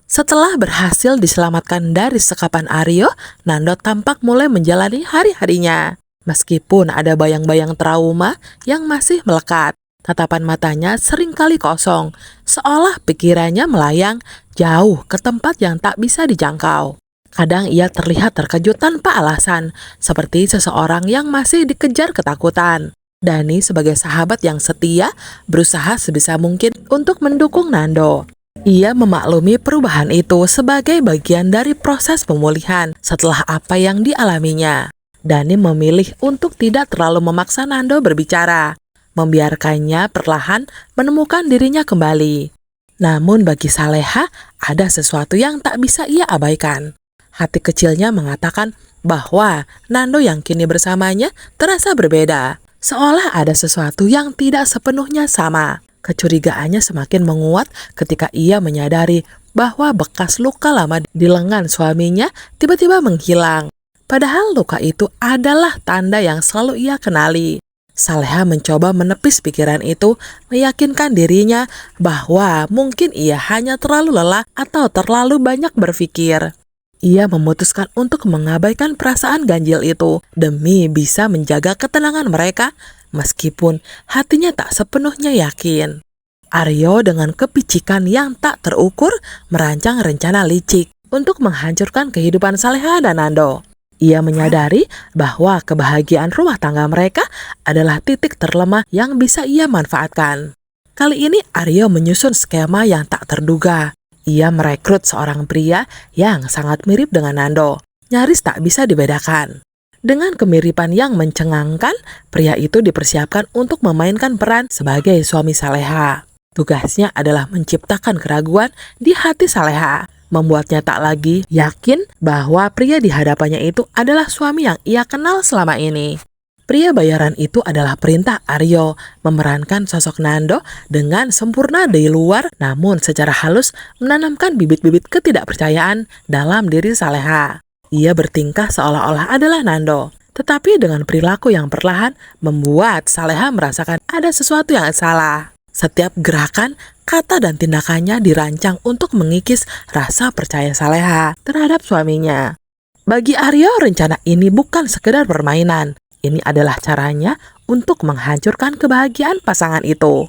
Setelah berhasil diselamatkan dari sekapan Aryo, Nando tampak mulai menjalani hari-harinya. Meskipun ada bayang-bayang trauma yang masih melekat, tatapan matanya seringkali kosong, seolah pikirannya melayang jauh ke tempat yang tak bisa dijangkau. Kadang ia terlihat terkejut tanpa alasan, seperti seseorang yang masih dikejar ketakutan. Dani sebagai sahabat yang setia, berusaha sebisa mungkin untuk mendukung Nando. Ia memaklumi perubahan itu sebagai bagian dari proses pemulihan setelah apa yang dialaminya. Dani memilih untuk tidak terlalu memaksa Nando berbicara, membiarkannya perlahan menemukan dirinya kembali. Namun bagi Saleha, ada sesuatu yang tak bisa ia abaikan. Hati kecilnya mengatakan bahwa Nando yang kini bersamanya terasa berbeda, seolah ada sesuatu yang tidak sepenuhnya sama. Kecurigaannya semakin menguat ketika ia menyadari bahwa bekas luka lama di lengan suaminya tiba-tiba menghilang. Padahal luka itu adalah tanda yang selalu ia kenali. Saleha mencoba menepis pikiran itu, meyakinkan dirinya bahwa mungkin ia hanya terlalu lelah atau terlalu banyak berpikir. Ia memutuskan untuk mengabaikan perasaan ganjil itu demi bisa menjaga ketenangan mereka, meskipun hatinya tak sepenuhnya yakin. Aryo dengan kepicikan yang tak terukur merancang rencana licik untuk menghancurkan kehidupan Saleha dan Nando. Ia menyadari bahwa kebahagiaan rumah tangga mereka adalah titik terlemah yang bisa ia manfaatkan. Kali ini Aryo menyusun skema yang tak terduga. Ia merekrut seorang pria yang sangat mirip dengan Nando, nyaris tak bisa dibedakan. Dengan kemiripan yang mencengangkan, pria itu dipersiapkan untuk memainkan peran sebagai suami Saleha. Tugasnya adalah menciptakan keraguan di hati Saleha, membuatnya tak lagi yakin bahwa pria di hadapannya itu adalah suami yang ia kenal selama ini. Pria bayaran itu adalah perintah Aryo, memerankan sosok Nando dengan sempurna dari luar, namun secara halus menanamkan bibit-bibit ketidakpercayaan dalam diri Saleha. Ia bertingkah seolah-olah adalah Nando, tetapi dengan perilaku yang perlahan membuat Saleha merasakan ada sesuatu yang salah. Setiap gerakan, kata dan tindakannya dirancang untuk mengikis rasa percaya Saleha terhadap suaminya. Bagi Aryo, rencana ini bukan sekedar permainan. Ini adalah caranya untuk menghancurkan kebahagiaan pasangan itu,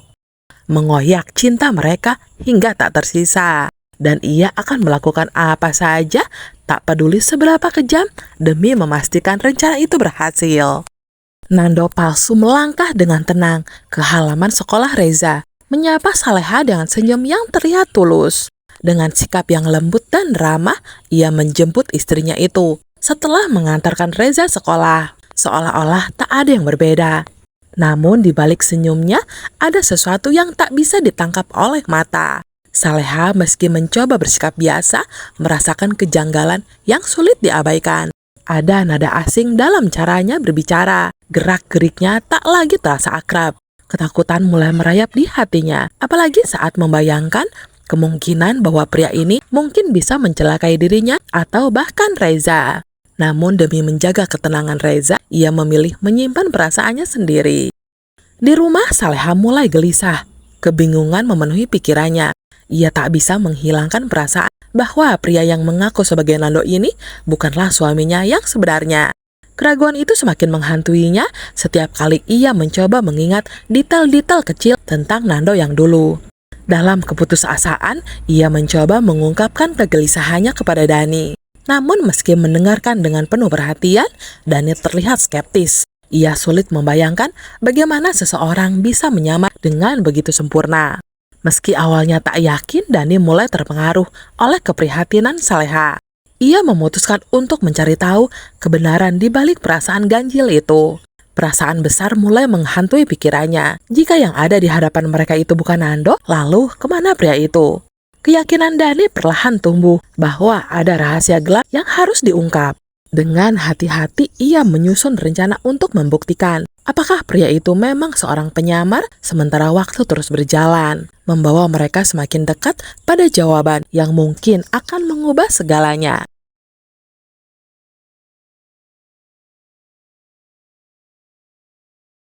mengoyak cinta mereka hingga tak tersisa. Dan ia akan melakukan apa saja, tak peduli seberapa kejam, demi memastikan rencana itu berhasil. Nando palsu melangkah dengan tenang ke halaman sekolah Reza, menyapa Saleha dengan senyum yang terlihat tulus. Dengan sikap yang lembut dan ramah, ia menjemput istrinya itu setelah mengantarkan Reza sekolah. Seolah-olah tak ada yang berbeda. Namun di balik senyumnya, ada sesuatu yang tak bisa ditangkap oleh mata. Saleha meski mencoba bersikap biasa, merasakan kejanggalan yang sulit diabaikan. Ada nada asing dalam caranya berbicara. Gerak-geriknya tak lagi terasa akrab. Ketakutan mulai merayap di hatinya, apalagi saat membayangkan kemungkinan bahwa pria ini mungkin bisa mencelakai dirinya atau bahkan Reza. Namun demi menjaga ketenangan Reza, ia memilih menyimpan perasaannya sendiri. Di rumah, Saleha mulai gelisah. Kebingungan memenuhi pikirannya. Ia tak bisa menghilangkan perasaan bahwa pria yang mengaku sebagai Nando ini bukanlah suaminya yang sebenarnya. Keraguan itu semakin menghantuinya setiap kali ia mencoba mengingat detail-detail kecil tentang Nando yang dulu. Dalam keputusasaan, ia mencoba mengungkapkan kegelisahannya kepada Dani. Namun meski mendengarkan dengan penuh perhatian, Dani terlihat skeptis. Ia sulit membayangkan bagaimana seseorang bisa menyamar dengan begitu sempurna. Meski awalnya tak yakin, Dani mulai terpengaruh oleh keprihatinan Saleha. Ia memutuskan untuk mencari tahu kebenaran di balik perasaan ganjil itu. Perasaan besar mulai menghantui pikirannya. Jika yang ada di hadapan mereka itu bukan Nando, lalu kemana pria itu? Keyakinan Dani perlahan tumbuh bahwa ada rahasia gelap yang harus diungkap. Dengan hati-hati ia menyusun rencana untuk membuktikan apakah pria itu memang seorang penyamar, sementara waktu terus berjalan, membawa mereka semakin dekat pada jawaban yang mungkin akan mengubah segalanya.